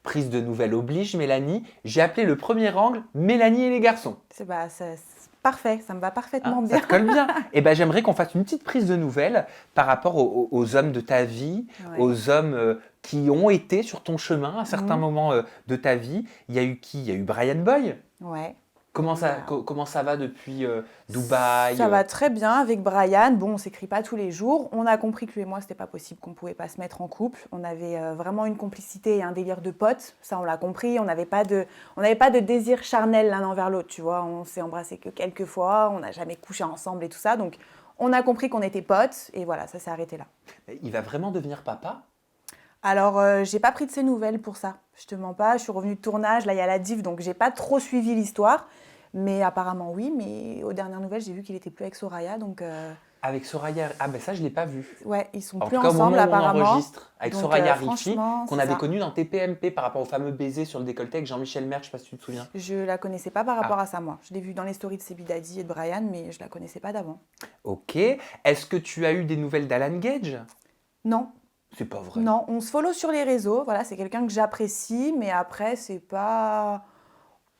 Prise de nouvelles oblige, Mélanie. J'ai appelé le premier angle Mélanie et les garçons. C'est parfait, ça me va parfaitement Hein, ça bien. te colle bien. Et ben, j'aimerais qu'on fasse une petite prise de nouvelles par rapport aux hommes de ta vie, Ouais. aux hommes qui ont été sur ton chemin à certains moments de ta vie. Il y a eu qui? Il y a eu Brian Boy. Ouais. Comment ça, Voilà. comment ça va depuis Dubaï Ça va très bien avec Brian. Bon, on s'écrit pas tous les jours. On a compris que lui et moi, c'était pas possible, qu'on pouvait pas se mettre en couple. On avait vraiment une complicité et un délire de potes. Ça, on l'a compris. On n'avait pas de désir charnel l'un envers l'autre, tu vois. On s'est embrassé que quelques fois. On n'a jamais couché ensemble et tout ça. Donc, on a compris qu'on était potes et voilà, ça s'est arrêté là. Il va vraiment devenir papa? Alors, j'ai pas pris de ses nouvelles pour ça. Je te mens pas. Je suis revenue de tournage. Là, il y a la div, donc j'ai pas trop suivi l'histoire. Mais apparemment, oui. Mais aux dernières nouvelles, j'ai vu qu'il était plus avec Soraya. Donc, Avec Soraya, ah ben ça je l'ai pas vu. ouais, ils sont En plus tout cas, au ensemble moment où on apparemment. enregistre, avec Donc, Soraya Rifi, franchement, qu'on c'est avait ça. connu dans TPMP par rapport au fameux baiser sur le décolleté avec Jean-Michel Maire, je sais pas si tu te souviens. Je la connaissais pas par rapport à ça, moi. Je l'ai vu dans les stories de Sebidadi et de Brian, mais je la connaissais pas d'avant. Ok. Est-ce que tu as eu des nouvelles d'Alan Gage? Non, C'est pas vrai. non, on se follow sur les réseaux. Voilà, c'est quelqu'un que j'apprécie, mais après, c'est pas.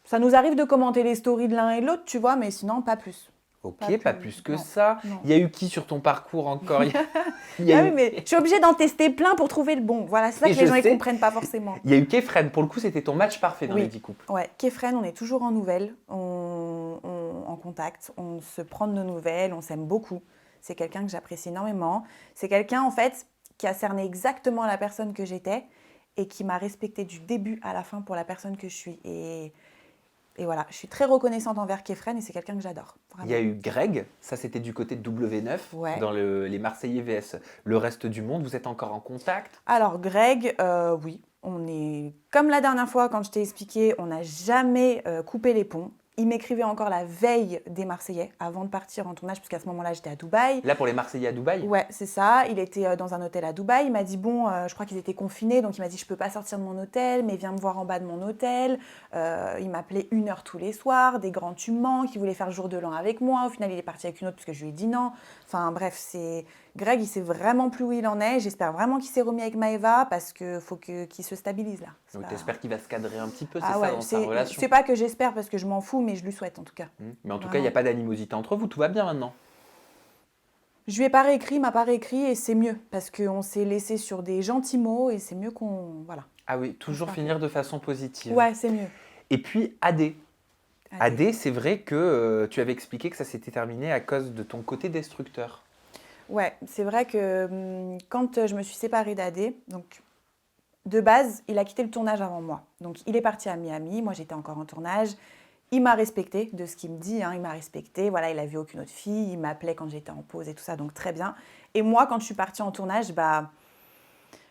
Ça nous arrive de commenter les stories de l'un et de l'autre, tu vois, mais sinon, pas plus. Ok, pas plus que non, ça. non. Il y a eu qui sur ton parcours encore? Il y Ah a oui, eu, mais je suis obligée d'en tester plein pour trouver le bon. Voilà, c'est ça Et que les je gens ne sais. comprennent pas forcément. il y a eu Kefren. Pour le coup, c'était ton match parfait dans Oui. les 10 couples. Ouais, Kefren, on est toujours en nouvelles, en contact, on se prend de nos nouvelles, on s'aime beaucoup. C'est quelqu'un que j'apprécie énormément. C'est quelqu'un, en fait, qui a cerné exactement la personne que j'étais et qui m'a respectée du début à la fin pour la personne que je suis. Et voilà, je suis très reconnaissante envers Kefren et c'est quelqu'un que j'adore. Il y a eu Greg, ça c'était du côté de W9, Ouais. dans les Marseillais vs le reste du monde. Vous êtes encore en contact? Alors Greg, oui, on est comme la dernière fois quand je t'ai expliqué, on n'a jamais coupé les ponts. Il m'écrivait encore la veille des Marseillais avant de partir en tournage, puisqu'à ce moment-là j'étais à Dubaï. Là pour les Marseillais à Dubaï? Ouais, c'est ça. Il était dans un hôtel à Dubaï. Il m'a dit, bon, je crois qu'ils étaient confinés, donc il m'a dit, je peux pas sortir de mon hôtel, mais viens me voir en bas de mon hôtel. Il m'appelait 1 heure tous les soirs, des grands tu mens, qui voulait faire jour de l'an avec moi. Au final, il est parti avec une autre, parce que je lui ai dit non. Enfin, bref, Greg, il sait vraiment plus où il en est. J'espère vraiment qu'il s'est remis avec Maëva, parce qu'il faut qu'il se stabilise là. Donc t'espères qu'il va se cadrer un petit peu, c'est Ah ça, ouais, dans sa relation? c'est pas que j'espère, parce que je m'en fous, mais je lui souhaite en tout cas. Mais en tout cas, il n'y a pas d'animosité entre vous, tout va bien maintenant. Je lui ai pas réécrit, il m'a pas réécrit et c'est mieux parce qu'on s'est laissé sur des gentils mots et c'est mieux qu'on. Voilà. Ah oui, toujours finir de façon positive. Ouais, c'est mieux. Et puis AD. AD, c'est vrai que tu avais expliqué que ça s'était terminé à cause de ton côté destructeur. Ouais, c'est vrai que quand je me suis séparée d'AD, donc de base, il a quitté le tournage avant moi. Donc il est parti à Miami, moi j'étais encore en tournage. Il m'a respecté de ce qu'il me dit, hein, il m'a respecté. Voilà, il a vu aucune autre fille, il m'appelait quand j'étais en pause et tout ça, donc très bien. Et moi, quand je suis partie en tournage, bah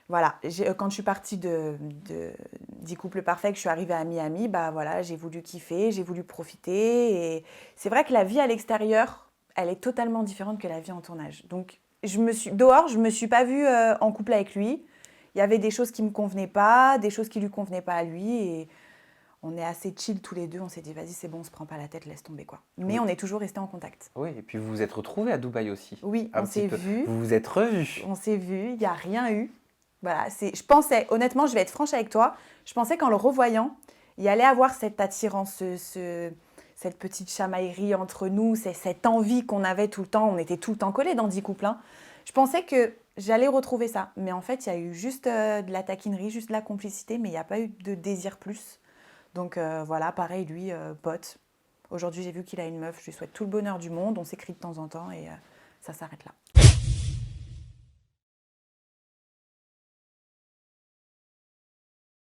voilà, quand je suis partie de 10 couples parfaits, que je suis arrivée à Miami, bah voilà, j'ai voulu kiffer, j'ai voulu profiter. Et c'est vrai que la vie à l'extérieur, elle est totalement différente que la vie en tournage. Donc dehors, je me suis pas vue en couple avec lui. Il y avait des choses qui me convenaient pas, des choses qui lui convenaient pas à lui. Et on est assez chill tous les deux. On s'est dit, vas-y, c'est bon, on se prend pas la tête, laisse tomber quoi. Mais on est toujours restés en contact. Oui, et puis vous vous êtes retrouvés à Dubaï aussi. Oui, on s'est vus. Vous vous êtes revus. On s'est vus, il n'y a rien eu. Voilà, je pensais, honnêtement, je vais être franche avec toi, je pensais qu'en le revoyant, il y allait avoir cette attirance, cette petite chamaillerie entre nous, cette envie qu'on avait tout le temps. On était tout le temps collés dans 10 couples. Hein. Je pensais que j'allais retrouver ça. Mais en fait, il y a eu juste de la taquinerie, juste de la complicité, mais il n'y a pas eu de désir plus. Donc voilà, pareil, lui, pote. Aujourd'hui, j'ai vu qu'il a une meuf. Je lui souhaite tout le bonheur du monde. On s'écrit de temps en temps et ça s'arrête là.